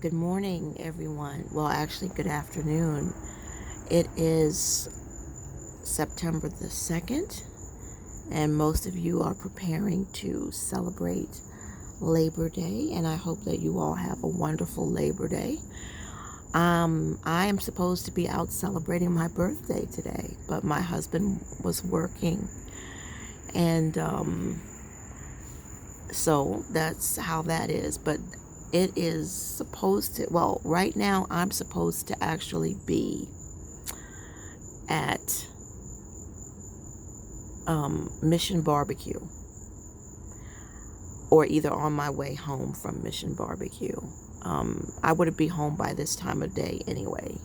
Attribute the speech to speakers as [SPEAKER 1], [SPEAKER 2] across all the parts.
[SPEAKER 1] Good morning, everyone. Well, actually, good afternoon. It is September the 2nd, and most of you are preparing to celebrate Labor Day, and I hope that you all have a wonderful Labor Day. I am supposed to be out celebrating my birthday today, but my husband was working, and so that's how that is. But it is supposed to, well, right now I'm supposed to actually be at Mission Barbecue, or either on my way home from Mission Barbecue. I would be home by this time of day anyway.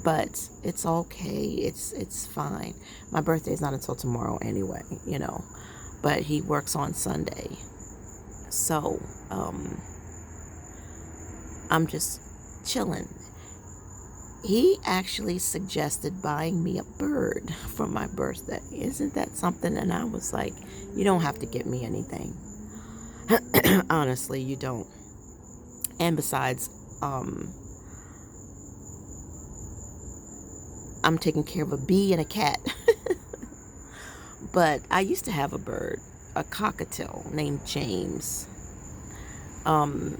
[SPEAKER 1] But it's okay. It's fine. My birthday is not until tomorrow anyway, But he works on Sunday. So, I'm just chilling. He actually suggested buying me a bird for my birthday. Isn't that something? And I was like, you don't have to get me anything. Honestly, you don't. And besides, I'm taking care of a bee and a cat. But I used to have a bird, a cockatiel named James.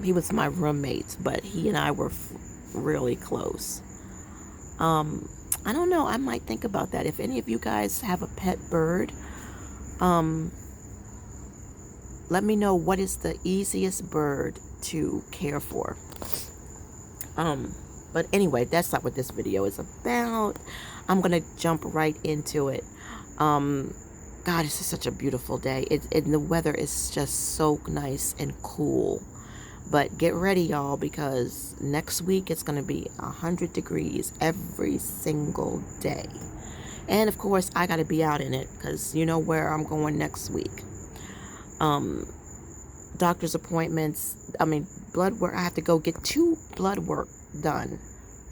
[SPEAKER 1] He was my roommate, but he and I were really close. I don't know. I might think about that. If any of you guys have a pet bird, let me know what is the easiest bird to care for. But anyway, that's not what this video is about. I'm going to jump right into it. God, this is such a beautiful day. And the weather is just so nice and cool. But get ready, y'all, because next week it's going to be 100 degrees every single day. And, of course, I got to be out in it because you know where I'm going next week. Doctor's appointments, blood work. I have to go get 2 blood work done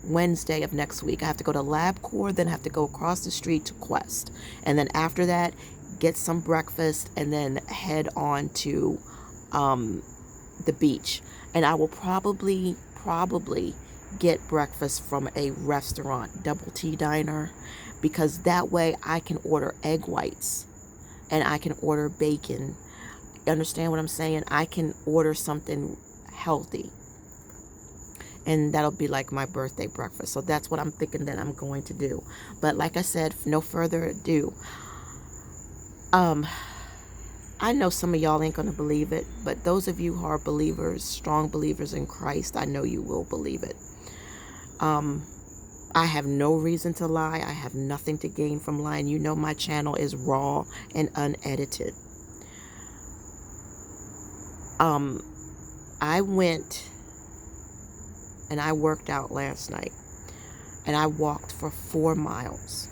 [SPEAKER 1] Wednesday of next week. I have to go to LabCorp, then I have to go across the street to Quest. And then after that, get some breakfast and then head on to the beach. And I will probably get breakfast from a restaurant, Double T Diner, because that way I can order egg whites and I can order bacon. Understand what I'm saying? I can order something healthy. And that'll be like my birthday breakfast. So that's what I'm thinking that I'm going to do. But like I said, no further ado. I know some of y'all ain't going to believe it, but those of you who are believers, strong believers in Christ, I know you will believe it. I have no reason to lie. I have nothing to gain from lying. You know my channel is raw and unedited. I went and I worked out last night, and I walked for 4 miles.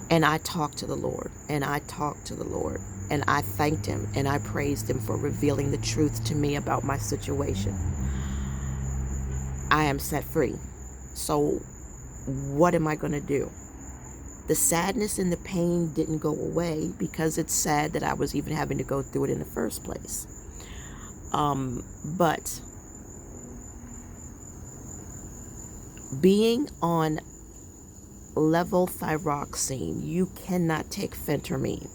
[SPEAKER 1] And I talked to the Lord, and I talked to the Lord, and I thanked him, and I praised him for revealing the truth to me about my situation. I am set free. So what am I going to do? The sadness and the pain didn't go away because it's sad that I was even having to go through it in the first place. But being on Levothyroxine, you cannot take Phentermine.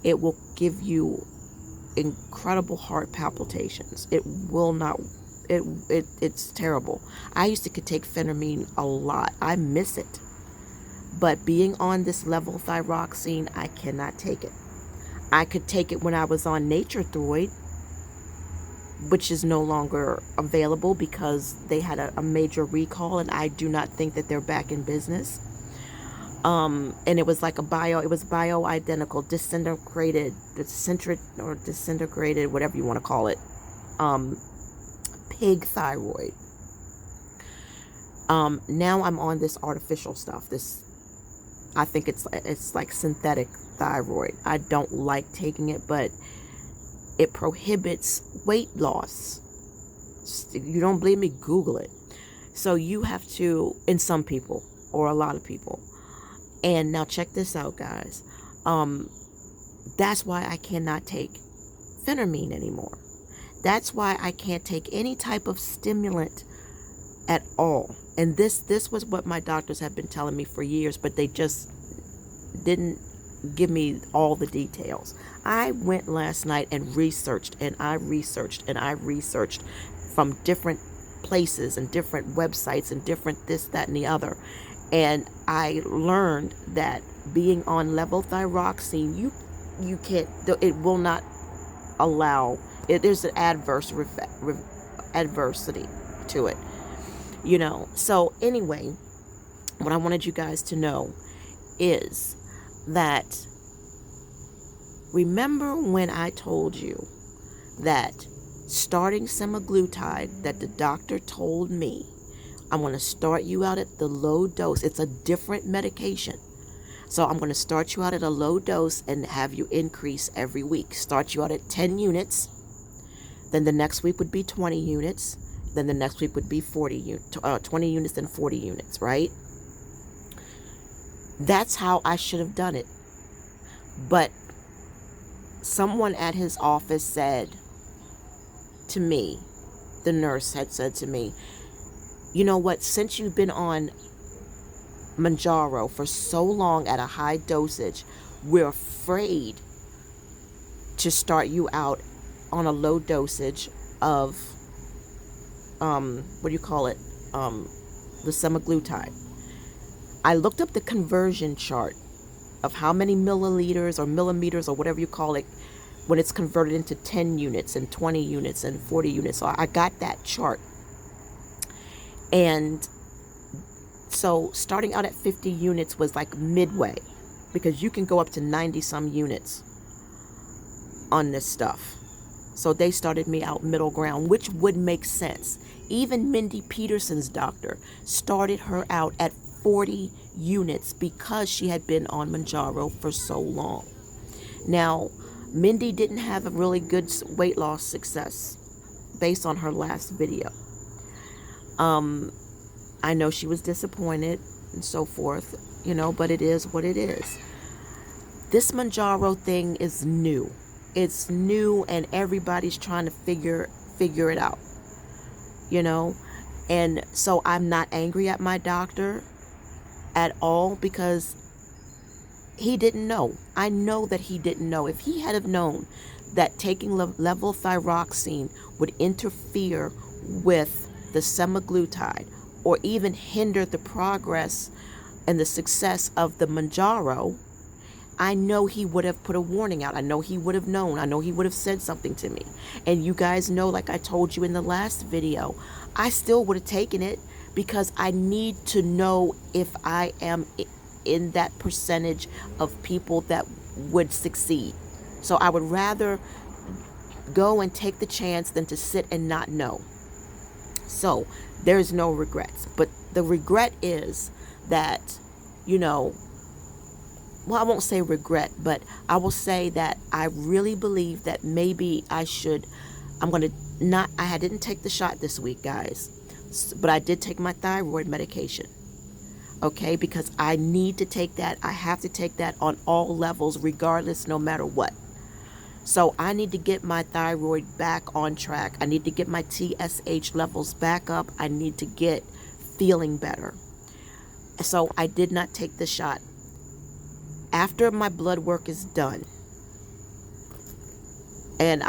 [SPEAKER 1] It will give you incredible heart palpitations. It will not. It's terrible. I used to could take Phentermine a lot. I miss it. But being on this Levothyroxine, I cannot take it. I could take it when I was on Nature-Throid, which is no longer available because they had a major recall, and I do not think that they're back in business. And it was like bio-identical, disintegrated, whatever you want to call it, pig thyroid. Now I'm on this artificial stuff. I think it's like synthetic thyroid. I don't like taking it, but it prohibits weight loss. You don't believe me? Google it. So you have to, in some people, or a lot of people. And now check this out, guys. That's why I cannot take Phentermine anymore. That's why I can't take any type of stimulant at all. And this was what my doctors have been telling me for years, but they just didn't give me all the details. I went last night and researched and I researched and I researched from different places and different websites and different this, that, and the other. And I learned that being on levothyroxine, you can't, it will not allow it. There's an adversity to it, you know. So anyway, what I wanted you guys to know is that, remember when I told you that starting semaglutide, that the doctor told me, I'm going to start you out at the low dose. It's a different medication. So I'm going to start you out at a low dose and have you increase every week. Start you out at 10 units. Then the next week would be 20 units. Then the next week would be 20 units, then 40 units, right? That's how I should have done it. But someone at his office said to me, the nurse had said to me, you know what, since you've been on Mounjaro for so long at a high dosage, we're afraid to start you out on a low dosage of, what do you call it, the semaglutide. I looked up the conversion chart of how many milliliters or millimeters or whatever you call it when it's converted into 10 units and 20 units and 40 units. So I got that chart. And so starting out at 50 units was like midway, because you can go up to 90 some units on this stuff. So they started me out middle ground, which would make sense. Even Mindy Peterson's doctor started her out at 40 units because she had been on Mounjaro for so long. Now, Mindy didn't have a really good weight loss success based on her last video. I know she was disappointed and so forth, you know, but it is what it is. This Mounjaro thing is new. It's new and everybody's trying to figure it out, you know. And so I'm not angry at my doctor at all, because he didn't know. I know that he didn't know. If he had have known that taking levothyroxine would interfere with the semaglutide or even hinder the progress and the success of the Mounjaro, I know he would have put a warning out. I know he would have known. I know he would have said something to me. And you guys know, like I told you in the last video, I still would have taken it because I need to know if I am in that percentage of people that would succeed. So I would rather go and take the chance than to sit and not know. So there's no regrets. But the regret is that, you know, well, I won't say regret, but I will say that I really believe that maybe I didn't take the shot this week, guys, but I did take my thyroid medication. Okay, because I need to take that. I have to take that on all levels, regardless, no matter what. So I need to get my thyroid back on track. I need to get my TSH levels back up. I need to get feeling better. So I did not take the shot. After my blood work is done, and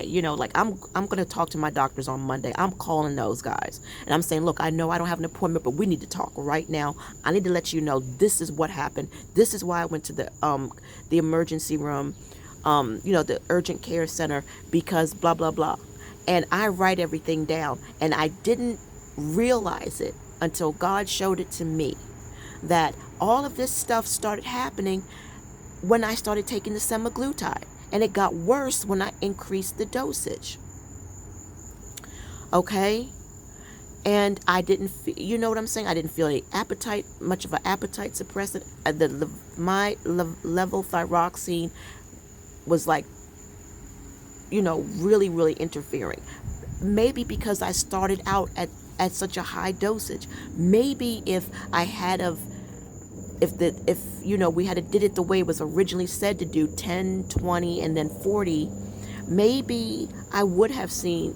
[SPEAKER 1] you know, like I'm going to talk to my doctors on Monday. I'm calling those guys and I'm saying, look, I know I don't have an appointment, but we need to talk right now. I need to let you know this is what happened. This is why I went to the emergency room, you know, the urgent care center, because blah, blah, blah. And I write everything down, and I didn't realize it until God showed it to me, that all of this stuff started happening when I started taking the semaglutide. And it got worse when I increased the dosage. Okay? And I didn't feel, you know what I'm saying? I didn't feel any appetite, much of an appetite suppressant. My levothyroxine was like, you know, really, really interfering. Maybe because I started out at such a high dosage. Maybe if I had you know, we had did it the way it was originally said to do, 10, 20, and then 40, Maybe I would have seen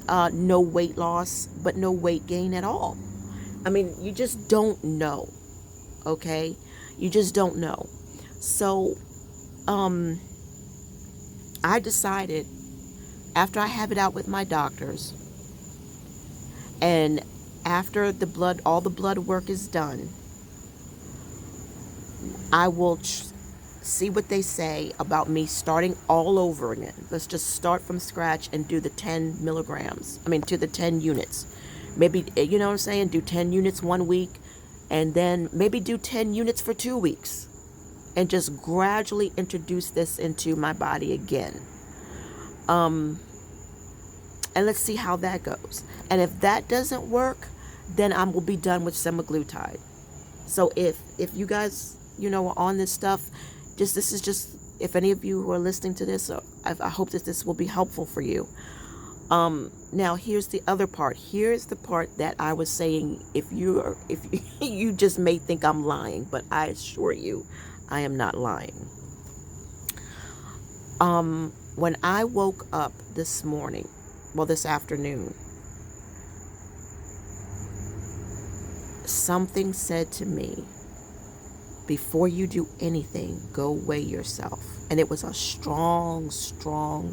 [SPEAKER 1] no weight loss, but no weight gain at all. I mean, you just don't know, okay? You just don't know. So, I decided after I have it out with my doctors, and after all the blood work is done, I will see what they say about me starting all over again. Let's just start from scratch and do the 10 milligrams. I mean, to the 10 units. Maybe, you know what I'm saying? Do 10 units 1 week, and then maybe do 10 units for 2 weeks. And just gradually introduce this into my body again. And let's see how that goes. And if that doesn't work, then I will be done with semaglutide. So if you guys, are on this stuff, this is just, if any of you who are listening to this, I hope that this will be helpful for you. Now here's the other part. Here's the part that I was saying, if you just may think I'm lying, but I assure you, I am not lying. When I woke up this afternoon, something said to me, before you do anything, go weigh yourself. And it was a strong, strong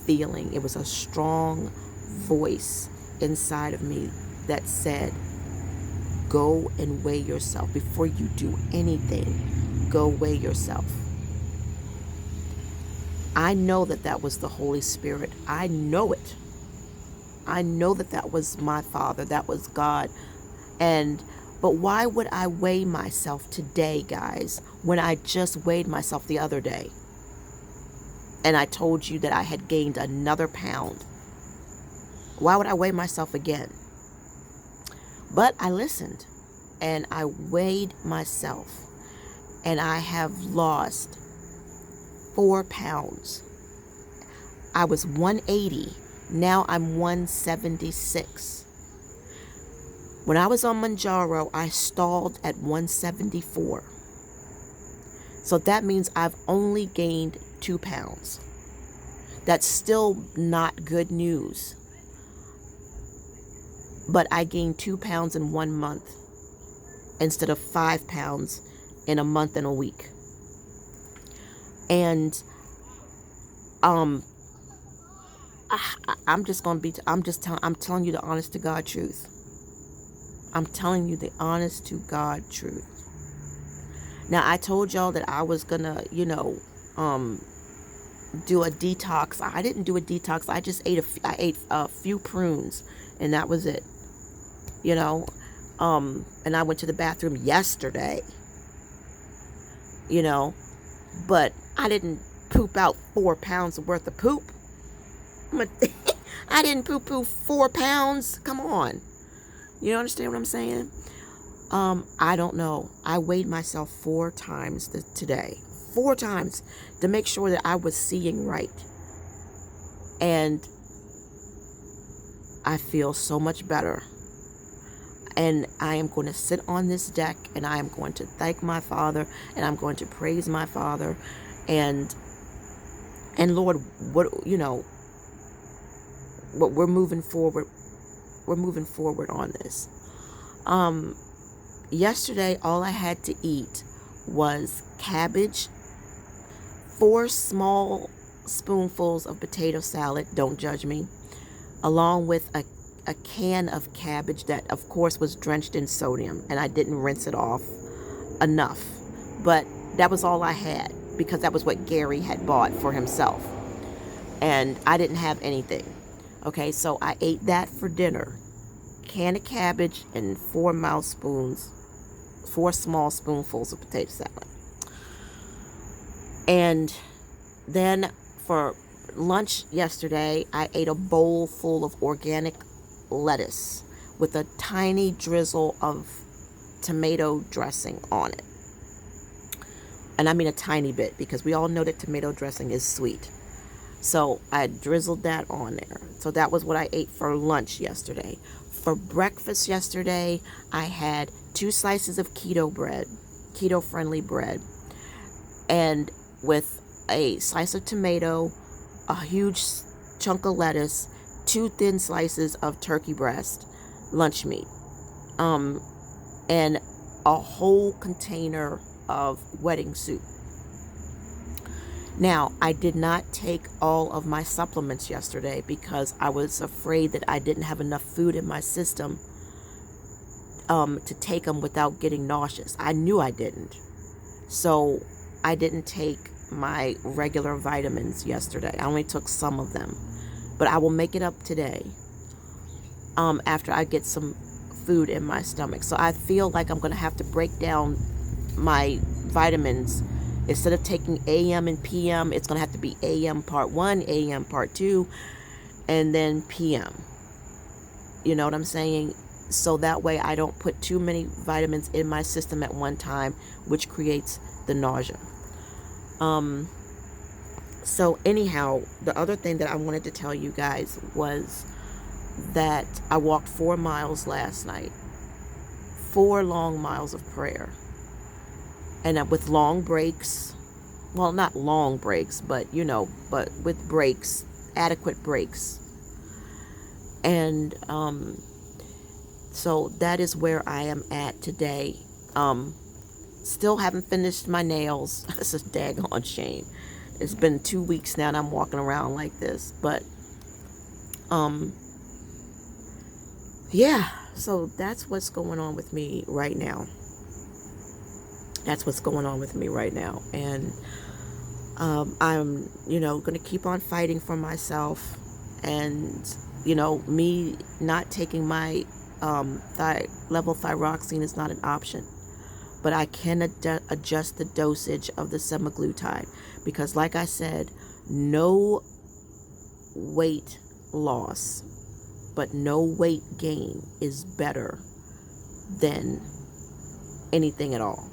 [SPEAKER 1] feeling. It was a strong voice inside of me that said, go and weigh yourself. Before you do anything, go weigh yourself. I know that was the Holy Spirit. I know it. I know that was my Father. That was God. But why would I weigh myself today, guys, when I just weighed myself the other day? And I told you that I had gained another pound. Why would I weigh myself again? But I listened, and I weighed myself, and I have lost 4 pounds. I was 180. Now I'm 176. When I was on Mounjaro, I stalled at 174. So that means I've only gained 2 pounds. That's still not good news. But I gained 2 pounds in 1 month instead of 5 pounds in a month and a week. And I'm telling you the honest to God truth. I'm telling you the honest to God truth. Now, I told y'all that I was gonna, do a detox. I didn't do a detox. I just ate a few prunes, and that was it. And I went to the bathroom yesterday. But I didn't poop out 4 pounds worth of poop. I didn't poo 4 pounds. Come on. You understand what I'm saying? I don't know. I weighed myself 4 times today. 4 times to make sure that I was seeing right. And I feel so much better. And I am going to sit on this deck, and I am going to thank my Father, and I'm going to praise my Father. And Lord, what we're moving forward. We're moving forward on this. Yesterday, all I had to eat was cabbage, 4 small spoonfuls of potato salad, don't judge me, along with a can of cabbage that, of course, was drenched in sodium, and I didn't rinse it off enough. But that was all I had, because that was what Gary had bought for himself. And I didn't have anything. Okay, so I ate that for dinner. Can of cabbage and 4 small spoonfuls of potato salad. And then for lunch yesterday, I ate a bowl full of organic lettuce with a tiny drizzle of tomato dressing on it. And I mean a tiny bit, because we all know that tomato dressing is sweet. So I drizzled that on there. So that was what I ate for lunch yesterday. For breakfast yesterday, I had 2 slices of keto-friendly bread, and with a slice of tomato, a huge chunk of lettuce, 2 thin slices of turkey breast, lunch meat, and a whole container of wedding soup. Now, I did not take all of my supplements yesterday because I was afraid that I didn't have enough food in my system to take them without getting nauseous. I knew I didn't. So I didn't take my regular vitamins yesterday. I only took some of them. But I will make it up today after I get some food in my stomach. So I feel like I'm going to have to break down my vitamins. Instead of taking AM and PM, it's going to have to be AM part 1, AM part 2, and then PM. You know what I'm saying? So that way I don't put too many vitamins in my system at one time, which creates the nausea. So anyhow, the other thing that I wanted to tell you guys was that I walked 4 miles last night. 4 long miles of prayer. And with long breaks. Well, not long breaks, but but with breaks, adequate breaks. And so that is where I am at today. Still haven't finished my nails. It's a daggone shame. It's been 2 weeks now and I'm walking around like this. But yeah, so that's what's going on with me right now. That's what's going on with me right now. And I'm, going to keep on fighting for myself. And, me not taking my levothyroxine is not an option. But I can adjust the dosage of the semaglutide. Because like I said, no weight loss, but no weight gain is better than anything at all.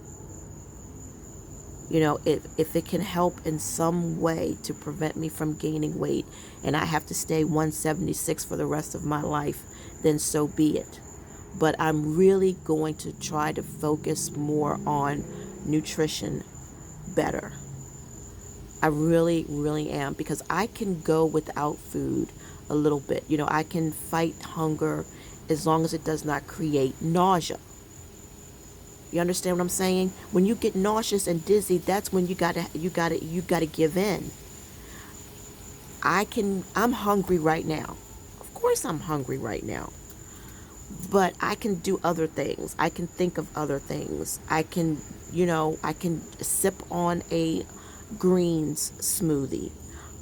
[SPEAKER 1] If it can help in some way to prevent me from gaining weight and I have to stay 176 for the rest of my life, then so be it. But I'm really going to try to focus more on nutrition better. I really, really am, because I can go without food a little bit. I can fight hunger as long as it does not create nausea. You understand what I'm saying? When you get nauseous and dizzy, that's when you gotta give in. I'm hungry right now. Of course I'm hungry right now. But I can do other things. I can think of other things. I can sip on a greens smoothie.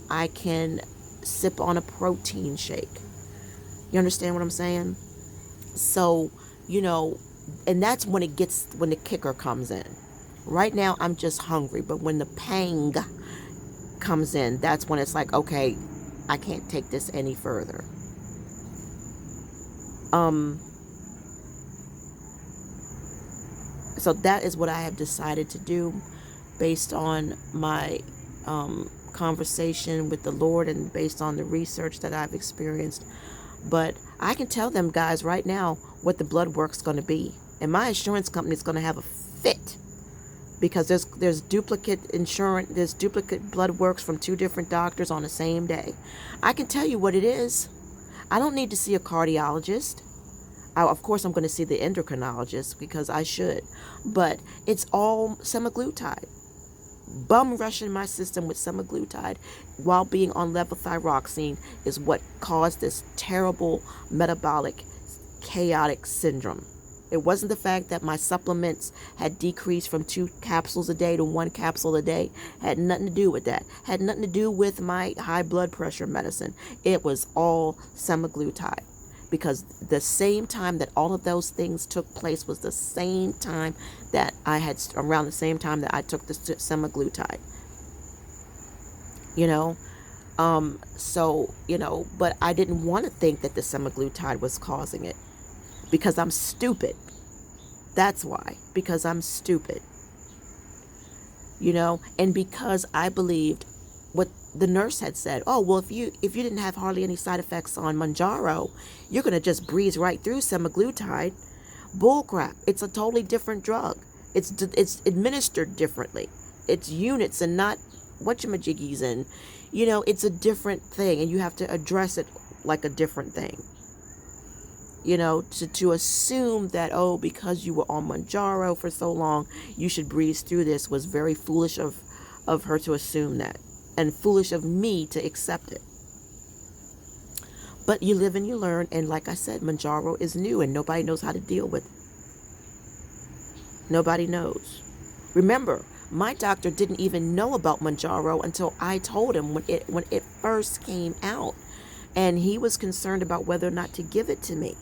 [SPEAKER 1] I can sip on a protein shake. You understand what I'm saying? So, and that's when the kicker comes in. Right now, I'm just hungry. But when the pang comes in, that's when it's like, okay, I can't take this any further. So that is what I have decided to do based on my conversation with the Lord and based on the research that I've experienced. But I can tell them guys right now what the blood work's going to be. And my insurance company is going to have a fit. Because there's duplicate insurance, there's duplicate blood works from 2 different doctors on the same day. I can tell you what it is. I don't need to see a cardiologist. Of course, I'm going to see the endocrinologist because I should. But it's all semaglutide. Bum rushing my system with semaglutide while being on levothyroxine is what caused this terrible metabolic chaotic syndrome. It wasn't the fact that my supplements had decreased from 2 capsules a day to 1 capsule a day. Had nothing to do with that. Had nothing to do with my high blood pressure medicine. It was all semaglutide. Because the same time that all of those things took place was the same time that around the same time that I took the semaglutide. But I didn't want to think that the semaglutide was causing it. Because I'm stupid. That's why. Because I'm stupid. And because I believed what the nurse had said. Oh, well, if you didn't have hardly any side effects on Mounjaro, you're going to just breeze right through semaglutide. Bullcrap. It's a totally different drug. It's administered differently. It's units and not whatchamajiggies and, it's a different thing, and you have to address it like a different thing. To assume that, oh, because you were on Mounjaro for so long, you should breeze through this was very foolish of her to assume that, and foolish of me to accept it. But you live and you learn, and like I said, Mounjaro is new, and nobody knows how to deal with it. Nobody knows. Remember, my doctor didn't even know about Mounjaro until I told him when it first came out, and he was concerned about whether or not to give it to me.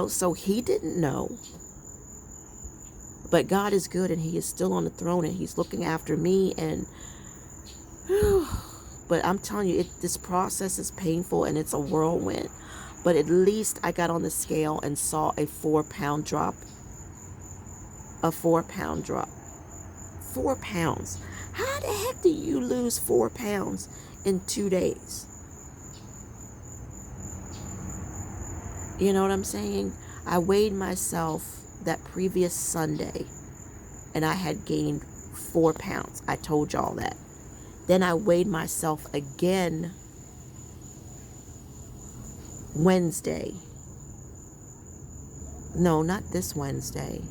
[SPEAKER 1] So he didn't know. But God is good, and he is still on the throne, and he's looking after me. And but I'm telling you, this process is painful, and it's a whirlwind. But at least I got on the scale and saw a 4-pound drop. A 4-pound drop. 4 pounds. How the heck do you lose 4 pounds in 2 days? You know what I'm saying? I weighed myself that previous Sunday, and I had gained 4 pounds. I told y'all that. Then I weighed myself again Wednesday. No, not this Wednesday.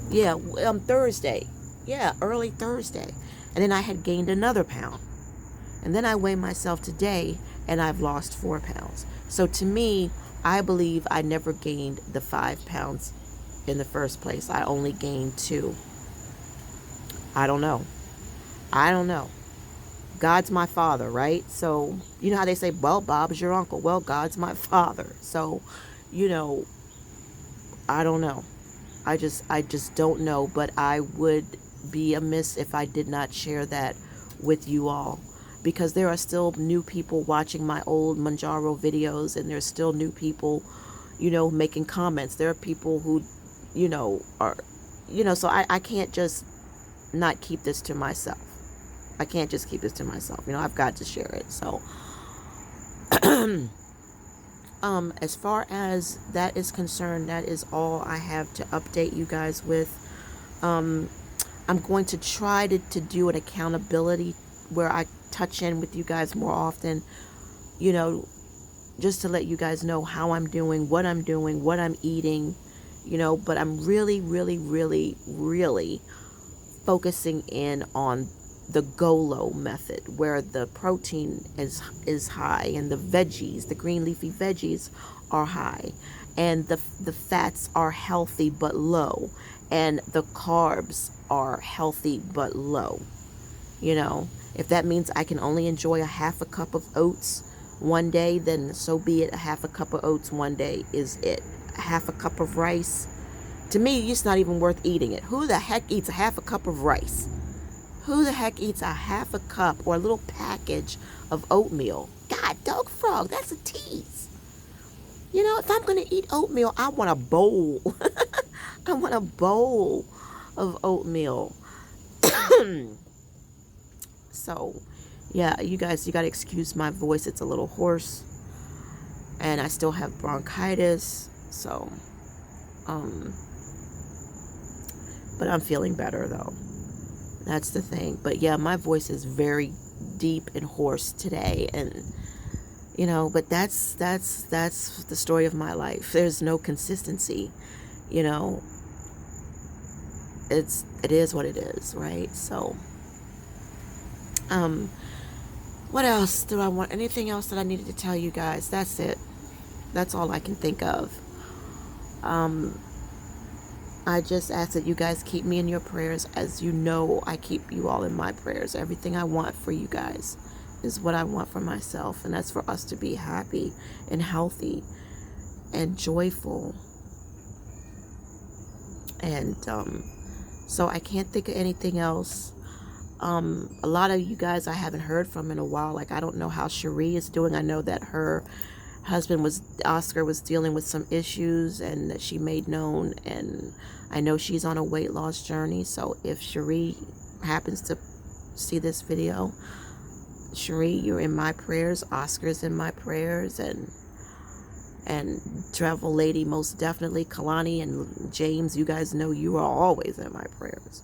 [SPEAKER 1] Yeah, Thursday. Yeah, early Thursday. And then I had gained another pound. And then I weighed myself today, and I've lost 4 pounds. So to me, I believe I never gained the 5 pounds in the first place. I only gained 2. I don't know. God's my father, right? So, you know how they say, well, Bob's your uncle. Well, God's my father. So, I don't know. I just don't know, but I would be amiss if I did not share that with you all, because there are still new people watching my old Mounjaro videos, and there's still new people, making comments. There are people who, are, so I can't just not keep this to myself. I can't just keep this to myself. I've got to share it. So, as far as that is concerned, that is all I have to update you guys with. I'm going to try to do an accountability where I touch in with you guys more often, just to let you guys know how I'm doing, what I'm eating, but I'm really, really, really, really focusing in on the go-low method, where the protein is high, and the veggies, the green leafy veggies, are high, and the fats are healthy but low, and the carbs are healthy but low. If that means I can only enjoy a half a cup of oats one day, then so be it. A half a cup of oats one day is it. A half a cup of rice, to me, it's not even worth eating it. Who the heck eats a half a cup of rice? Who the heck eats a half a cup or a little package of oatmeal? God, dog frog, that's a tease. If I'm going to eat oatmeal, I want a bowl. I want a bowl of oatmeal. So, yeah, you guys, you got to excuse my voice. It's a little hoarse. And I still have bronchitis. So, but I'm feeling better, though. That's the thing. But yeah, my voice is very deep and hoarse today, and but that's the story of my life. There's no consistency. It is what it is, right? So what else do I want? Anything else that I needed to tell you guys? That's it. That's all I can think of. I just ask that you guys keep me in your prayers. As you know, I keep you all in my prayers. Everything I want for you guys is what I want for myself. And that's for us to be happy and healthy and joyful. And so I can't think of anything else. A lot of you guys I haven't heard from in a while. Like, I don't know how Cherie is doing. I know that her husband Oscar was dealing with some issues, and that she made known, and I know she's on a weight loss journey. So if Cherie happens to see this video, Cherie, you're in my prayers. Oscar's in my prayers, and Travel Lady, most definitely. Kalani and James, you guys know you are always in my prayers.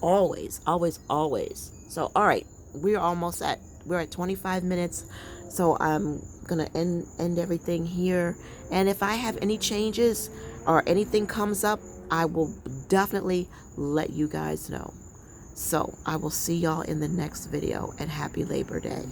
[SPEAKER 1] Always, always, always. So, all right, we're at 25 minutes. So I'm gonna end everything here. And if I have any changes or anything comes up, I will definitely let you guys know. So I will see y'all in the next video, and happy Labor Day.